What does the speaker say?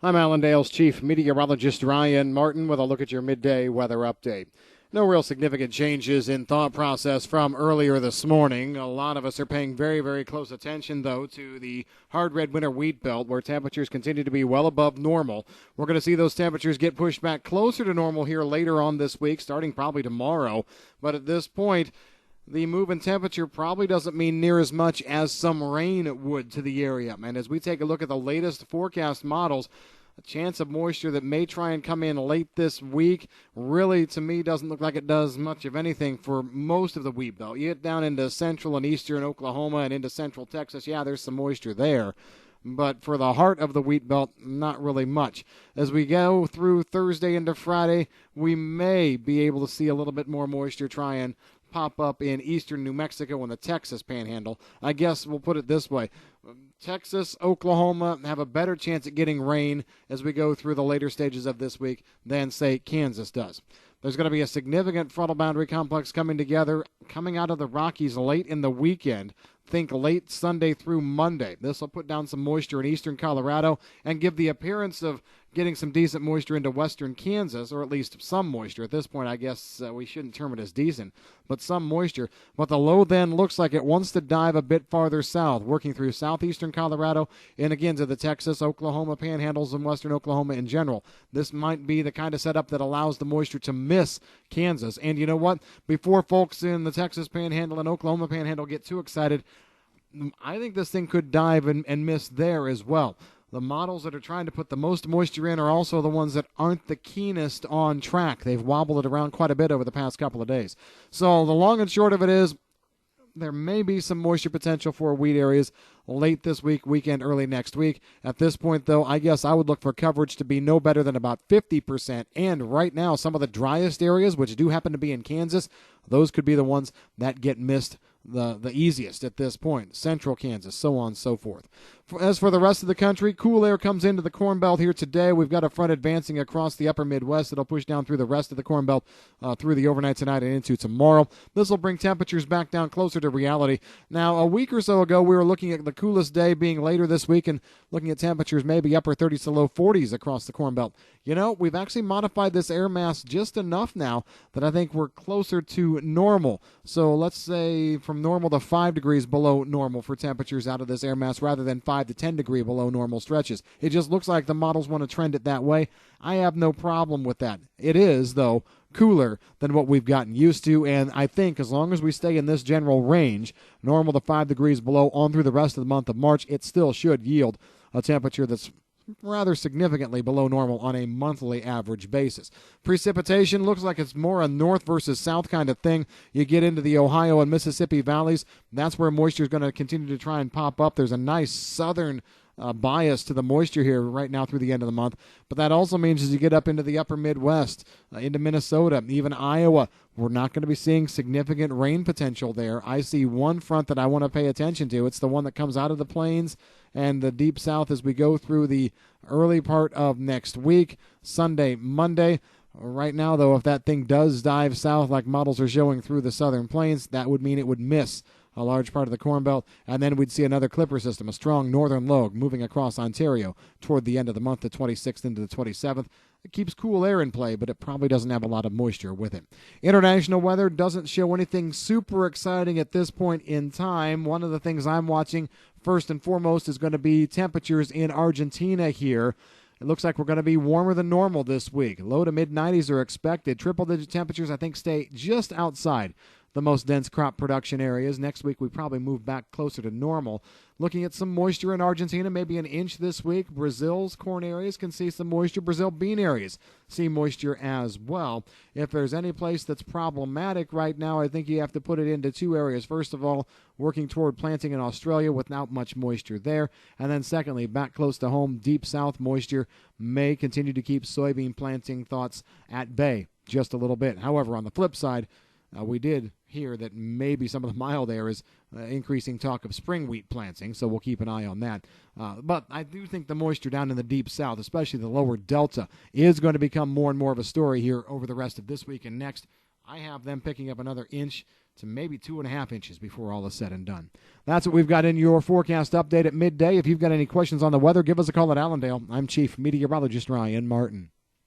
I'm Allendale's Chief Meteorologist Ryan Martin with a look at your midday weather update. No real significant changes in thought process from earlier this morning. A lot of us are paying very, very close attention, though, to the hard red winter wheat belt where temperatures continue to be well above normal. We're going to see those temperatures get pushed back closer to normal here later on this week, starting probably tomorrow. But at this point, the move in temperature probably doesn't mean near as much as some rain would to the area. And as we take a look at the latest forecast models, a chance of moisture that may try and come in late this week really, to me, doesn't look like it does much of anything for most of the wheat belt. You get down into central and eastern Oklahoma and into central Texas, yeah, there's some moisture there. But for the heart of the wheat belt, not really much. As we go through Thursday into Friday, we may be able to see a little bit more moisture try and pop up in eastern New Mexico and the Texas panhandle. I guess we'll put it this way. Texas, Oklahoma have a better chance at getting rain as we go through the later stages of this week than, say, Kansas does. There's going to be a significant frontal boundary complex coming together, coming out of the Rockies late in the weekend. Think late Sunday through Monday. This will put down some moisture in eastern Colorado and give the appearance of getting some decent moisture into western Kansas, or at least some moisture. At this point, I guess we shouldn't term it as decent, but some moisture. But the low then looks like it wants to dive a bit farther south, working through southeastern Colorado and again to the Texas, Oklahoma panhandles and western Oklahoma in general. This might be the kind of setup that allows the moisture to miss Kansas. And you know what? Before folks in the Texas panhandle and Oklahoma panhandle get too excited, I think this thing could dive and miss there as well. The models that are trying to put the most moisture in are also the ones that aren't the keenest on track. They've wobbled it around quite a bit over the past couple of days. So the long and short of it is there may be some moisture potential for wheat areas late this week, weekend, early next week. At this point, though, I guess I would look for coverage to be no better than about 50%. And right now, some of the driest areas, which do happen to be in Kansas, those could be the ones that get missed the easiest at this point. Central Kansas, so on and so forth. As for the rest of the country, cool air comes into the Corn Belt here today. We've got a front advancing across the upper Midwest. It'll push down through the rest of the Corn Belt through the overnight tonight and into tomorrow. This will bring temperatures back down closer to reality. Now, a week or so ago, we were looking at the coolest day being later this week and looking at temperatures maybe upper 30s to low 40s across the Corn Belt. You know, we've actually modified this air mass just enough now that I think we're closer to normal. So let's say from normal to 5 degrees below normal for temperatures out of this air mass rather than 5 to 10 degree below normal stretches. It just looks like the models want to trend it that way. I have no problem with that. It is, though, cooler than what we've gotten used to, and I think as long as we stay in this general range, normal to 5 degrees below on through the rest of the month of March, it still should yield a temperature that's rather significantly below normal on a monthly average basis. Precipitation looks like it's more a north versus south kind of thing. You get into the Ohio and Mississippi valleys, that's where moisture is going to continue to try and pop up. There's a nice southern bias to the moisture here right now through the end of the month. But that also means as you get up into the upper Midwest, into Minnesota, even Iowa, we're not going to be seeing significant rain potential there. I see one front that I want to pay attention to. It's the one that comes out of the plains and the deep south as we go through the early part of next week, Sunday, Monday. Right now, though, if that thing does dive south like models are showing through the southern plains, that would mean it would miss a large part of the Corn Belt, and then we'd see another clipper system, a strong northern low moving across Ontario toward the end of the month, the 26th into the 27th. It keeps cool air in play, but it probably doesn't have a lot of moisture with it. International weather doesn't show anything super exciting at this point in time. One of the things I'm watching first and foremost is going to be temperatures in Argentina here. It looks like we're going to be warmer than normal this week. Low to mid-90s are expected. Triple-digit temperatures, I think, stay just outside the most dense crop production areas. Next week, we probably move back closer to normal. Looking at some moisture in Argentina, maybe an inch this week. Brazil's corn areas can see some moisture. Brazil bean areas see moisture as well. If there's any place that's problematic right now, I think you have to put it into two areas. First of all, working toward planting in Australia without much moisture there. And then secondly, back close to home, deep south moisture may continue to keep soybean planting thoughts at bay just a little bit. However, on the flip side, we did hear that maybe some of the mild air is increasing talk of spring wheat planting, so we'll keep an eye on that. But I do think the moisture down in the deep south, especially the lower delta, is going to become more and more of a story here over the rest of this week and next. I have them picking up another inch to maybe 2.5 inches before all is said and done. That's what we've got in your forecast update at midday. If you've got any questions on the weather, give us a call at Allendale. I'm Chief Meteorologist Ryan Martin.